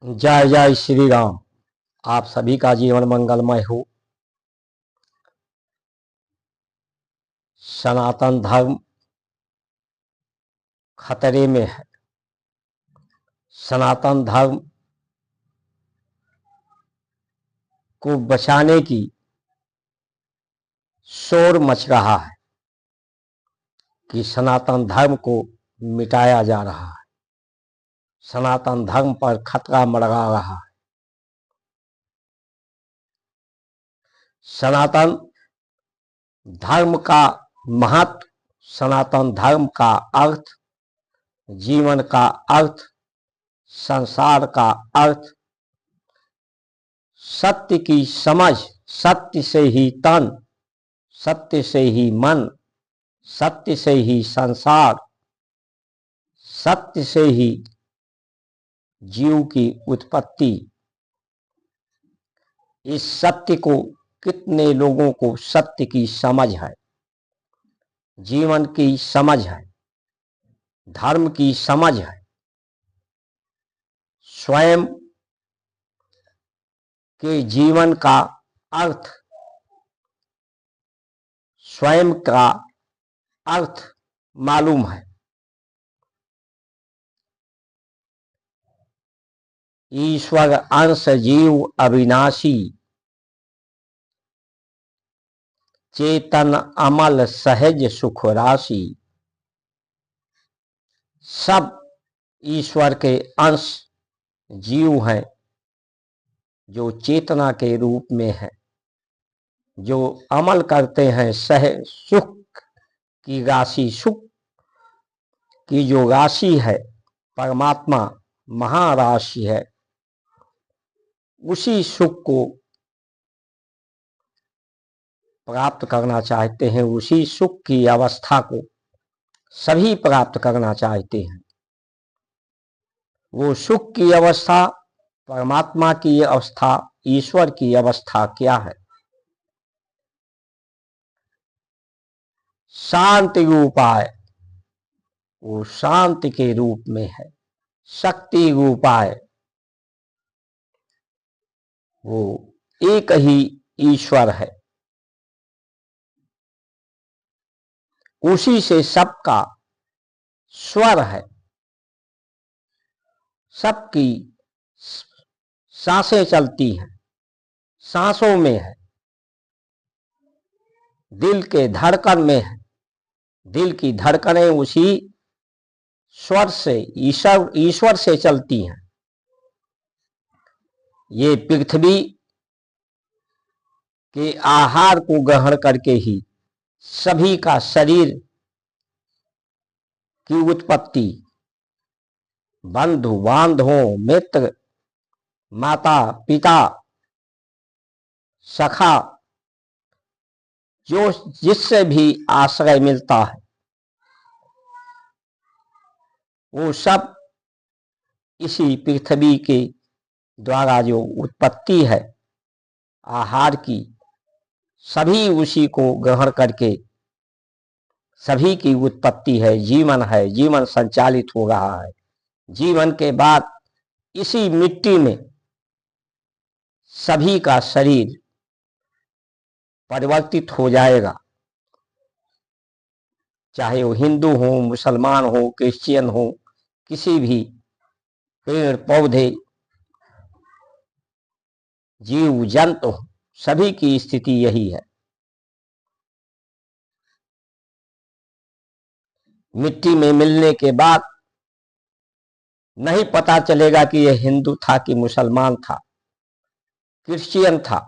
जय जय श्री राम। आप सभी का जीवन मंगलमय हो। सनातन धर्म खतरे में है। सनातन धर्म को बचाने की शोर मच रहा है कि सनातन धर्म को मिटाया जा रहा है। सनातन धर्म पर खतरा मंडरा रहा है। सनातन धर्म का महत्व, सनातन धर्म का अर्थ, जीवन का अर्थ, संसार का अर्थ, सत्य की समझ, सत्य से ही तन, सत्य से ही मन, सत्य से ही संसार, सत्य से ही जीव की उत्पत्ति। इस सत्य को कितने लोगों को सत्य की समझ है, जीवन की समझ है, धर्म की समझ है। स्वयं के जीवन का अर्थ, स्वयं का अर्थ मालूम है। ईश्वर अंश जीव अविनाशी, चेतन अमल सहज सुख राशि। सब ईश्वर के अंश जीव हैं, जो चेतना के रूप में है, जो अमल करते हैं सहज सुख की राशि। सुख की जो राशि है, परमात्मा महाराशि है, उसी सुख को प्राप्त करना चाहते हैं। उसी सुख की अवस्था को सभी प्राप्त करना चाहते हैं। वो सुख की अवस्था, परमात्मा की अवस्था, ईश्वर की अवस्था क्या है? शांति रूपाय, वो शांति के रूप में है। शक्ति रूपाय, वो एक ही ईश्वर है। उसी से सबका स्वर है, सबकी सांसें चलती हैं, सांसों में है, दिल के धड़कन में है। दिल की धड़कनें उसी स्वर से, ईश्वर से चलती हैं। ये पृथ्वी के आहार को ग्रहण करके ही सभी का शरीर की उत्पत्ति, बंधु बांधवों, मित्र, माता पिता, सखा, जो जिससे भी आश्रय मिलता है, वो सब इसी पृथ्वी के द्वारा जो उत्पत्ति है आहार की, सभी उसी को ग्रहण करके सभी की उत्पत्ति है, जीवन है, जीवन संचालित हो रहा है। जीवन के बाद इसी मिट्टी में सभी का शरीर परिवर्तित हो जाएगा, चाहे वो हिंदू हो, मुसलमान हो, क्रिश्चियन हो, किसी भी पेड़ पौधे, जीव जंतु, सभी की स्थिति यही है। मिट्टी में मिलने के बाद नहीं पता चलेगा कि यह हिंदू था कि मुसलमान था, क्रिश्चियन था।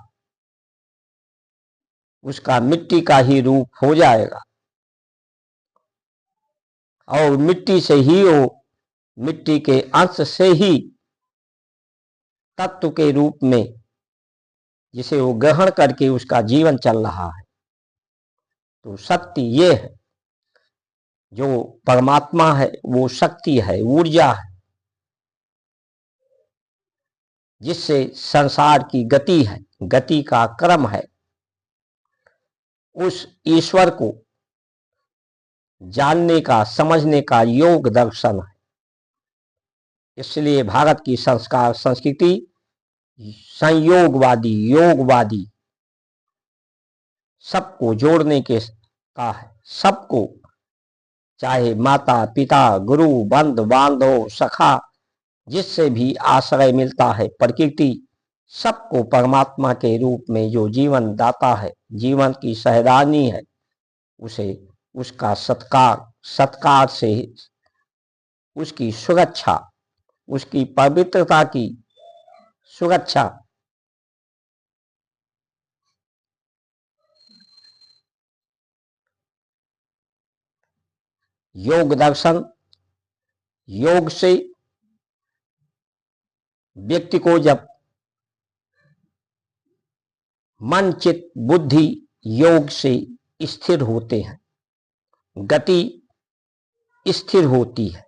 उसका मिट्टी का ही रूप हो जाएगा और मिट्टी से ही वो, मिट्टी के अंश से ही तत्व के रूप में जिसे वो ग्रहण करके उसका जीवन चल रहा है। तो शक्ति ये है, जो परमात्मा है वो शक्ति है, ऊर्जा है, जिससे संसार की गति है, गति का क्रम है। उस ईश्वर को जानने का, समझने का योग दर्शन है। इसलिए भारत की संस्कार संस्कृति संयोगवादी, योगवादी, सबको जोड़ने के का है। सबको, चाहे माता पिता, गुरु, बंधु बांधव, सखा, जिससे भी आश्रय मिलता है, प्रकृति, सबको परमात्मा के रूप में जो जीवन दाता है, जीवन की सहदानी है, उसे उसका सत्कार से उसकी सुरक्षा, उसकी पवित्रता की सुरक्षा योग दर्शन, योग से व्यक्ति को जब मन चित्त बुद्धि योग से स्थिर होते हैं, गति स्थिर होती है,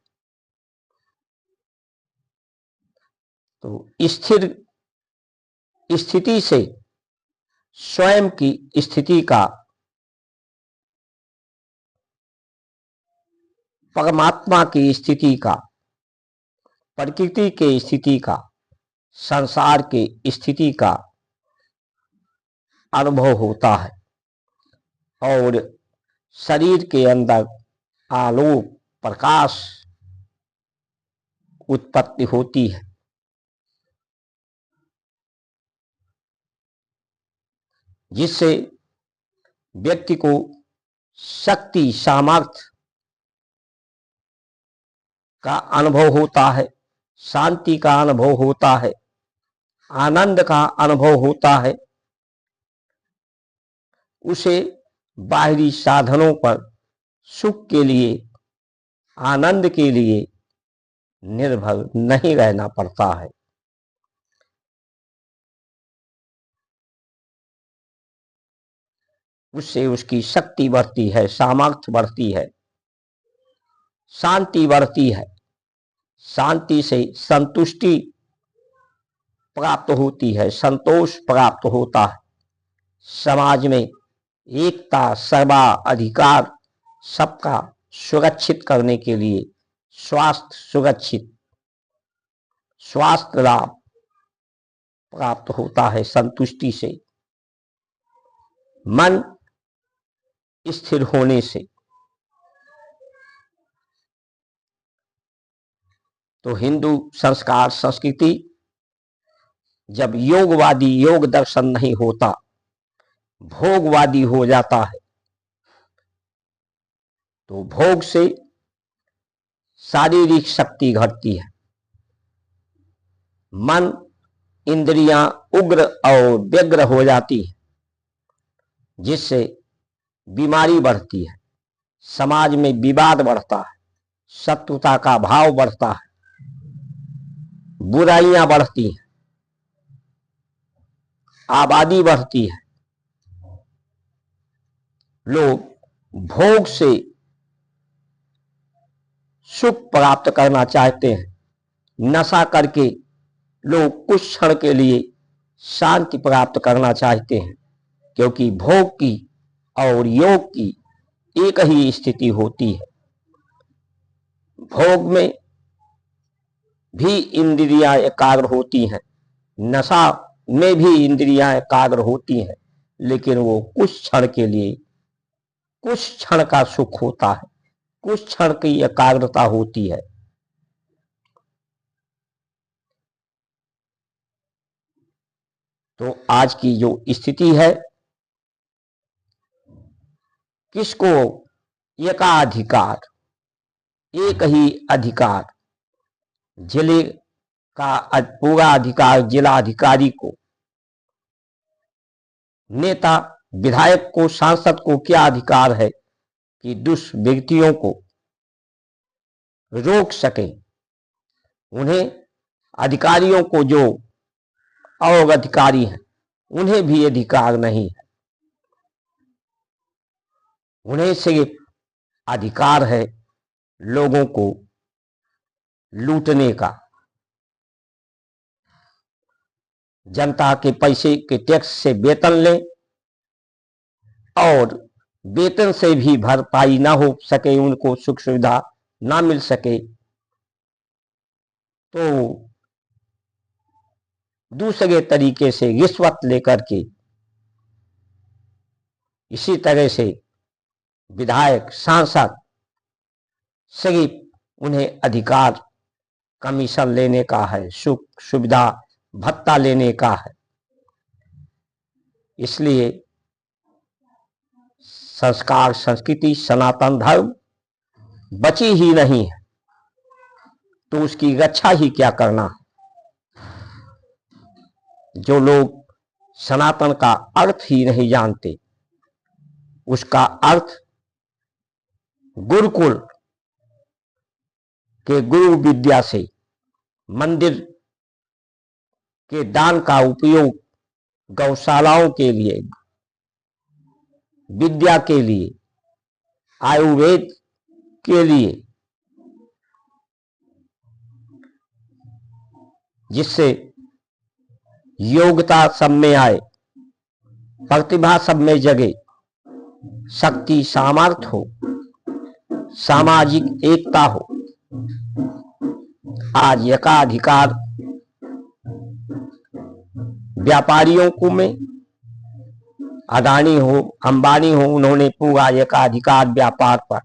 तो स्थिर स्थिति से स्वयं की स्थिति का, परमात्मा की स्थिति का, प्रकृति के स्थिति का, संसार के स्थिति का अनुभव होता है और शरीर के अंदर आलोक प्रकाश उत्पत्ति होती है, जिससे व्यक्ति को शक्ति सामर्थ्य का अनुभव होता है, शांति का अनुभव होता है, आनंद का अनुभव होता है। उसे बाहरी साधनों पर सुख के लिए, आनंद के लिए निर्भर नहीं रहना पड़ता है। उससे उसकी शक्ति बढ़ती है, सामर्थ्य बढ़ती है, शांति बढ़ती है, शांति से संतुष्टि प्राप्त होती है, संतोष प्राप्त होता है। समाज में एकता, सर्वा अधिकार, सबका सुरक्षित करने के लिए स्वास्थ्य सुरक्षित, स्वास्थ्य लाभ प्राप्त होता है संतुष्टि से, मन स्थिर होने से। तो हिंदू संस्कार संस्कृति जब योगवादी, योग दर्शन नहीं होता, भोगवादी हो जाता है, तो भोग से शारीरिक शक्ति घटती है, मन इंद्रियां उग्र और व्यग्र हो जाती है, जिससे बीमारी बढ़ती है, समाज में विवाद बढ़ता है, शत्रुता का भाव बढ़ता है, बुराइयां बढ़ती हैं, आबादी बढ़ती है। लोग भोग से सुख प्राप्त करना चाहते हैं, नशा करके लोग कुछ क्षण के लिए शांति प्राप्त करना चाहते हैं, क्योंकि भोग की और योग की एक ही स्थिति होती है। भोग में भी इंद्रियां एकाग्र होती हैं, नशा में भी इंद्रियां एकाग्र होती हैं, लेकिन वो कुछ क्षण के लिए, कुछ क्षण का सुख होता है, कुछ क्षण की एकाग्रता होती है। तो आज की जो स्थिति है, किसको एकाधिकार, एक ही अधिकार, जिले का पूरा अधिकार जिला अधिकारी को, नेता विधायक को, सांसद को क्या अधिकार है कि दुष्ट व्यक्तियों को रोक सके। उन्हें अधिकारियों को, जो और अधिकारी हैं, उन्हें भी अधिकार नहीं है। उन्हें सिर्फ अधिकार है लोगों को लूटने का, जनता के पैसे के टैक्स से वेतन लें और वेतन से भी भरपाई ना हो सके, उनको सुख सुविधा ना मिल सके, तो दूसरे तरीके से रिश्वत लेकर के इसी तरह से विधायक सांसद सिर्फ उन्हें अधिकार कमीशन लेने का है, सुख सुविधा भत्ता लेने का है। इसलिए संस्कार संस्कृति सनातन धर्म बची ही नहीं है, तो उसकी रक्षा ही क्या करना है। जो लोग सनातन का अर्थ ही नहीं जानते, उसका अर्थ गुरुकुल के गुरु विद्या से मंदिर के दान का उपयोग गौशालाओं के लिए, विद्या के लिए, आयुर्वेद के लिए, जिससे योग्यता सब में आए, प्रतिभा सब में जगे, शक्ति सामर्थ्य हो, सामाजिक एकता हो। आज एकाधिकार व्यापारियों को में अदानी हो, अंबानी हो, उन्होंने पूरा एकाधिकार व्यापार पर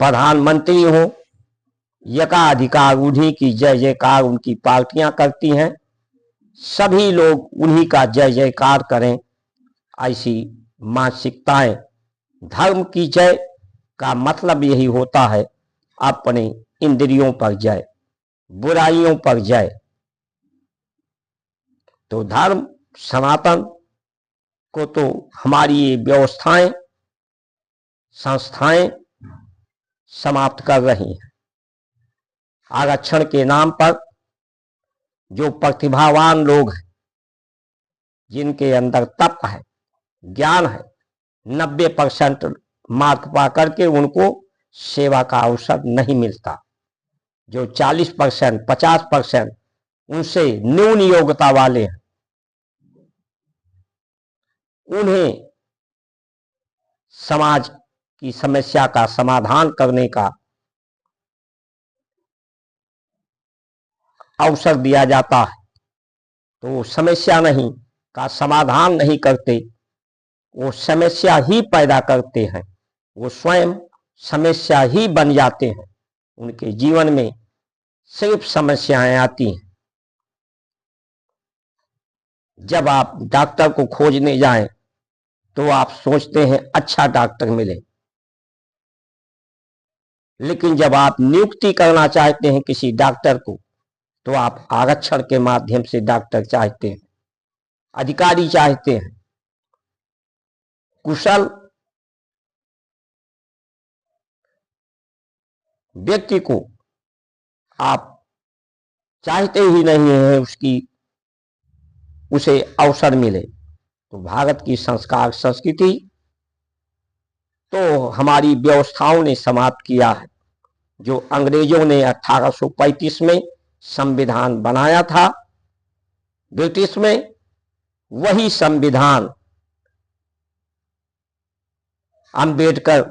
प्रधानमंत्री हो, एकाधिकार उन्हीं की जय जयकार उनकी पार्टियां करती हैं, सभी लोग उन्हीं का जय जयकार करें, ऐसी मानसिकताएं। धर्म की जय का मतलब यही होता है अपने इंद्रियों पर जय, बुराइयों पर जय। तो धर्म सनातन को तो हमारी ये व्यवस्थाएं संस्थाएं समाप्त कर रही हैं। आरक्षण के नाम पर जो प्रतिभावान लोग हैं, जिनके अंदर तप है, ज्ञान है, 90% मार्क पा करके उनको सेवा का अवसर नहीं मिलता। जो 40% 50% उनसे न्यून योग्यता वाले हैं, उन्हें समाज की समस्या का समाधान करने का अवसर दिया जाता है, तो वो समस्या नहीं का समाधान नहीं करते, वो समस्या ही पैदा करते हैं, वो स्वयं समस्या ही बन जाते हैं। उनके जीवन में सिर्फ समस्याएं आती हैं। जब आप डॉक्टर को खोजने जाएं तो आप सोचते हैं अच्छा डॉक्टर मिले, लेकिन जब आप नियुक्ति करना चाहते हैं किसी डॉक्टर को, तो आप आरक्षण के माध्यम से डॉक्टर चाहते हैं, अधिकारी चाहते हैं, कुशल व्यक्ति को आप चाहते ही नहीं है उसे अवसर मिले। तो भारत की संस्कार संस्कृति तो हमारी व्यवस्थाओं ने समाप्त किया है। जो अंग्रेजों ने 1835 में संविधान बनाया था ब्रिटिश में, वही संविधान अंबेडकर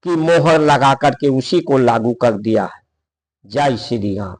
की मोहर लगा करके उसी को लागू कर दिया है। जय श्री राम।